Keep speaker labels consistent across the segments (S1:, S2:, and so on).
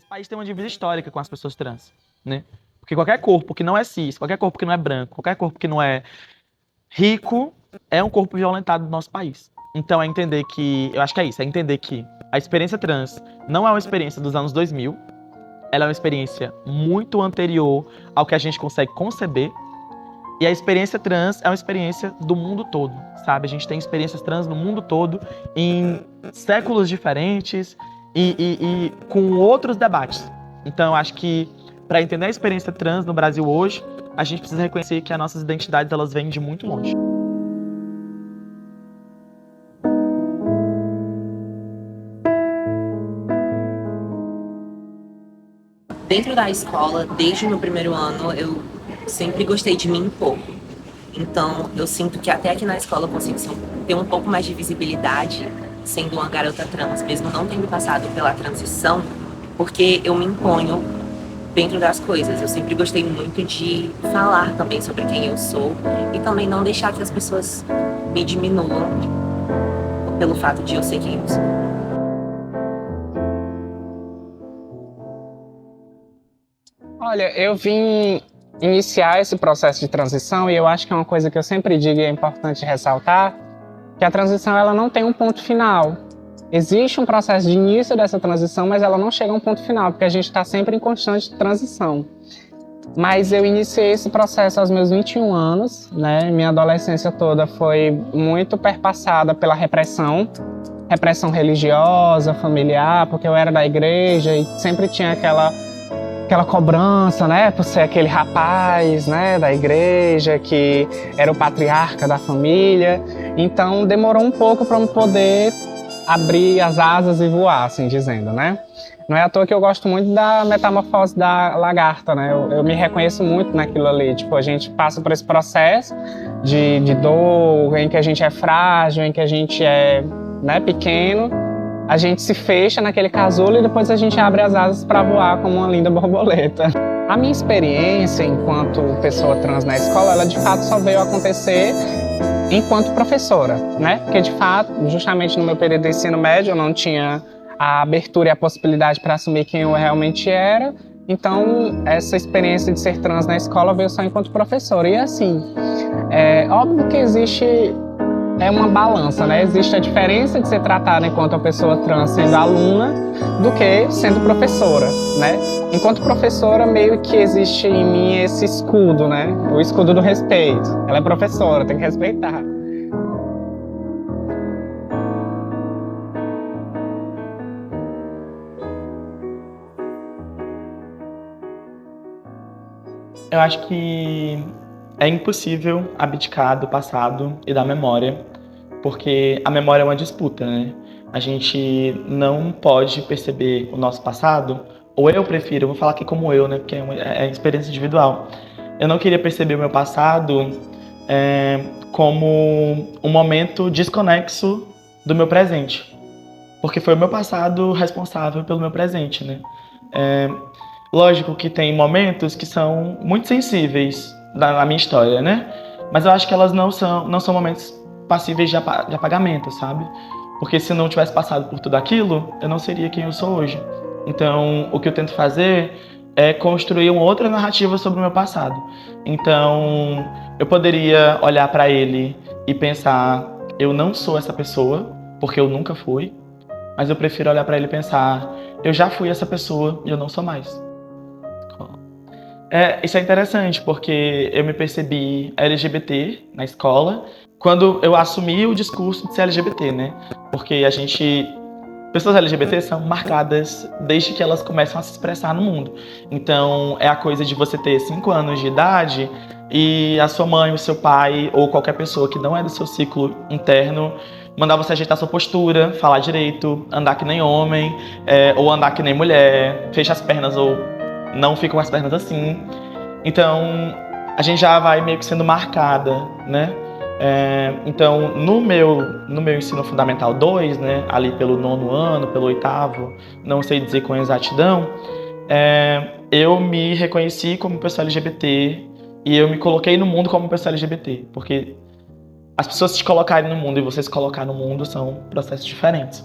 S1: Esse país tem uma dívida histórica com as pessoas trans, né? Porque qualquer corpo que não é cis, qualquer corpo que não é branco, qualquer corpo que não é rico, é um corpo violentado do nosso país. Então é entender que, eu acho que é isso, é entender que a experiência trans não é uma experiência dos anos 2000, ela é uma experiência muito anterior ao que a gente consegue conceber, e a experiência trans é uma experiência do mundo todo, sabe? A gente tem experiências trans no mundo todo, em séculos diferentes e com outros debates. Então eu acho que para entender a experiência trans no Brasil hoje, a gente precisa reconhecer que as nossas identidades elas vêm de muito longe.
S2: Dentro da escola, desde o meu primeiro ano, eu sempre gostei de me impor. Então, eu sinto que até aqui na escola eu consigo ter um pouco mais de visibilidade sendo uma garota trans, mesmo não tendo passado pela transição, porque eu me imponho dentro das coisas. Eu sempre gostei muito de falar também sobre quem eu sou e também não deixar que as pessoas me diminuam pelo fato de eu ser quem eu sou.
S3: Olha, eu vim iniciar esse processo de transição e eu acho que é uma coisa que eu sempre digo e é importante ressaltar, que a transição ela não tem um ponto final. Existe um processo de início dessa transição, mas ela não chega a um ponto final, porque a gente está sempre em constante transição. Mas eu iniciei esse processo aos meus 21 anos, né? Minha adolescência toda foi muito perpassada pela repressão religiosa, familiar, porque eu era da igreja e sempre tinha aquela cobrança, né, por ser aquele rapaz, né, da igreja que era o patriarca da família. Então demorou um pouco para eu poder abrir as asas e voar, assim dizendo, né? Não é à toa que eu gosto muito da metamorfose da lagarta, né? Eu me reconheço muito naquilo ali. Tipo, a gente passa por esse processo de dor, em que a gente é frágil, em que a gente é, né, pequeno. A gente se fecha naquele casulo e depois a gente abre as asas para voar como uma linda borboleta. A minha experiência enquanto pessoa trans na escola, ela de fato só veio acontecer enquanto professora, né? Porque de fato, justamente no meu período de ensino médio, eu não tinha a abertura e a possibilidade para assumir quem eu realmente era. Então, essa experiência de ser trans na escola veio só enquanto professora. E assim, é óbvio que existe uma balança, né? Existe a diferença de ser tratada enquanto uma pessoa trans sendo aluna do que sendo professora, né? Enquanto professora, meio que existe em mim esse escudo, né? O escudo do respeito. Ela é professora, tem que respeitar.
S1: Eu acho que é impossível abdicar do passado e da memória, porque a memória é uma disputa, né? A gente não pode perceber o nosso passado, ou eu prefiro, eu vou falar aqui como eu, né? Porque é experiência individual. Eu não queria perceber o meu passado como um momento desconexo do meu presente, porque foi o meu passado responsável pelo meu presente, né? Lógico que tem momentos que são muito sensíveis na minha história, né? Mas eu acho que elas não são momentos passíveis de apagamento, sabe? Porque se não tivesse passado por tudo aquilo, eu não seria quem eu sou hoje. Então, o que eu tento fazer é construir uma outra narrativa sobre o meu passado. Então, eu poderia olhar para ele e pensar, eu não sou essa pessoa, porque eu nunca fui, mas eu prefiro olhar para ele e pensar, eu já fui essa pessoa e eu não sou mais. Isso é interessante, porque eu me percebi LGBT na escola quando eu assumi o discurso de ser LGBT, né? Porque pessoas LGBT são marcadas desde que elas começam a se expressar no mundo. Então, é a coisa de você ter 5 anos de idade e a sua mãe, o seu pai ou qualquer pessoa que não é do seu ciclo interno mandar você ajeitar sua postura, falar direito, andar que nem homem, ou andar que nem mulher, fecha as pernas ou não fica com as pernas assim. Então, a gente já vai meio que sendo marcada, né? Então, no meu ensino fundamental 2, né, ali pelo 9º ano, pelo 8º, não sei dizer com exatidão, eu me reconheci como pessoa LGBT e eu me coloquei no mundo como pessoa LGBT, porque as pessoas se colocarem no mundo e você se colocar no mundo são processos diferentes.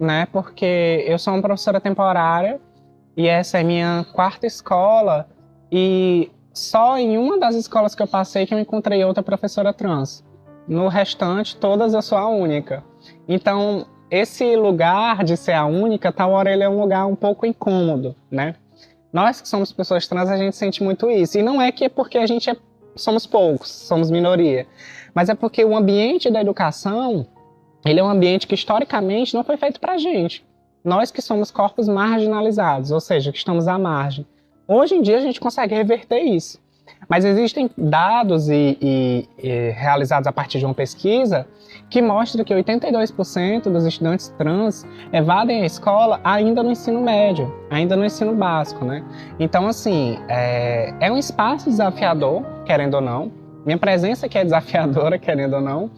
S3: né? Porque eu sou uma professora temporária e essa é minha 4ª escola e só em uma das escolas que eu passei que eu encontrei outra professora trans. No restante, todas eu sou a única. Então, esse lugar de ser a única, tal hora ele é um lugar um pouco incômodo, né? Nós que somos pessoas trans, a gente sente muito isso. E não é que é porque a gente somos poucos, somos minoria. Mas é porque o ambiente da educação, ele é um ambiente que historicamente não foi feito pra gente. Nós que somos corpos marginalizados, ou seja, que estamos à margem. Hoje em dia a gente consegue reverter isso. Mas existem dados realizados a partir de uma pesquisa que mostra que 82% dos estudantes trans evadem a escola ainda no ensino médio, ainda no ensino básico, né? Então, assim, é um espaço desafiador, querendo ou não. Minha presença aqui é desafiadora, querendo ou não,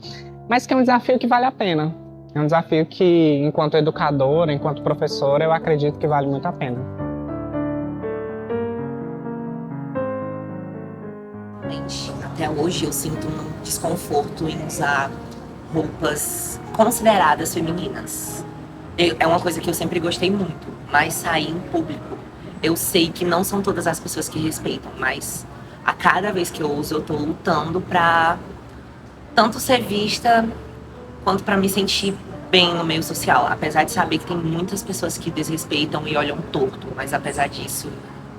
S3: mas que é um desafio que vale a pena. É um desafio que, enquanto educadora, enquanto professora, eu acredito que vale muito a pena.
S2: Até hoje eu sinto um desconforto em usar roupas consideradas femininas. É uma coisa que eu sempre gostei muito, mas sair em público. Eu sei que não são todas as pessoas que respeitam, mas a cada vez que eu uso, eu tô lutando pra tanto ser vista quanto pra me sentir bem no meio social. Apesar de saber que tem muitas pessoas que desrespeitam e olham torto, mas apesar disso,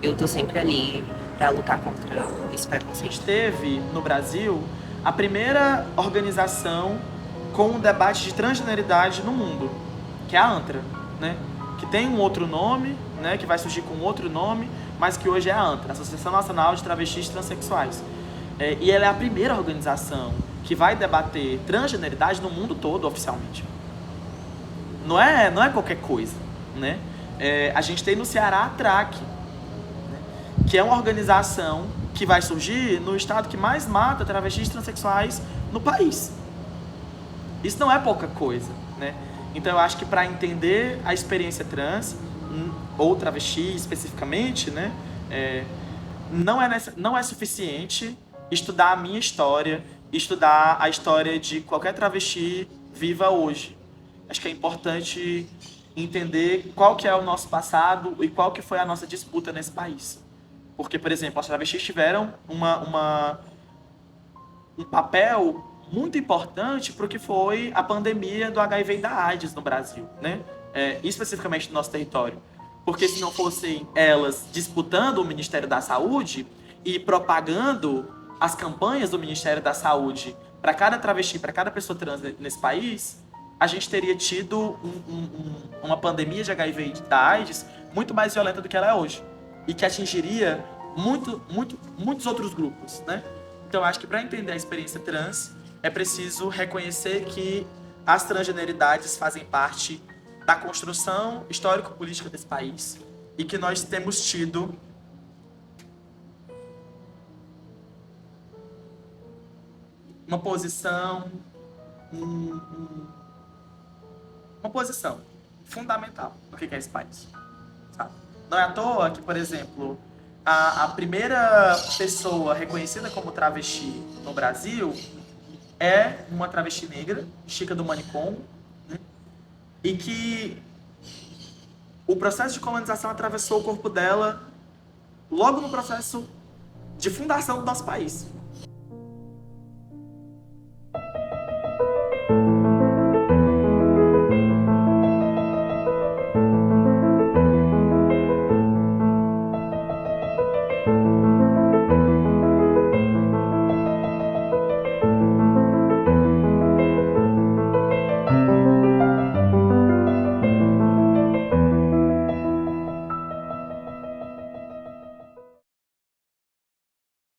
S2: eu tô sempre ali pra lutar contra esse preconceito.
S1: Teve no Brasil a primeira organização com um debate de transgeneridade no mundo, que é a ANTRA, né? Que tem um outro nome, né? Que vai surgir com outro nome, mas que hoje é a ANTRA, Associação Nacional de Travestis e Transsexuais. E ela é a primeira organização que vai debater transgeneridade no mundo todo, oficialmente. Não é qualquer coisa, né? A gente tem no Ceará a TRAC, que é uma organização que vai surgir no estado que mais mata travestis transexuais no país. Isso não é pouca coisa, né? Então eu acho que para entender a experiência trans, ou travesti especificamente, né, não é suficiente estudar a minha história, estudar a história de qualquer travesti viva hoje. Acho que é importante entender qual que é o nosso passado e qual que foi a nossa disputa nesse país. Porque, por exemplo, as travestis tiveram um papel muito importante para o que foi a pandemia do HIV e da AIDS no Brasil, né? Especificamente no nosso território. Porque se não fossem elas disputando o Ministério da Saúde e propagando as campanhas do Ministério da Saúde para cada travesti, para cada pessoa trans nesse país, a gente teria tido uma pandemia de HIV e da AIDS muito mais violenta do que ela é hoje. E que atingiria muitos outros grupos, né? Então, acho que para entender a experiência trans, é preciso reconhecer que as transgeneridades fazem parte da construção histórico-política desse país e que nós temos tido uma posição fundamental no que é esse país, sabe? Não é à toa que, por exemplo, a primeira pessoa reconhecida como travesti no Brasil é uma travesti negra, Chica do Manicômio, né? E que o processo de colonização atravessou o corpo dela logo no processo de fundação do nosso país.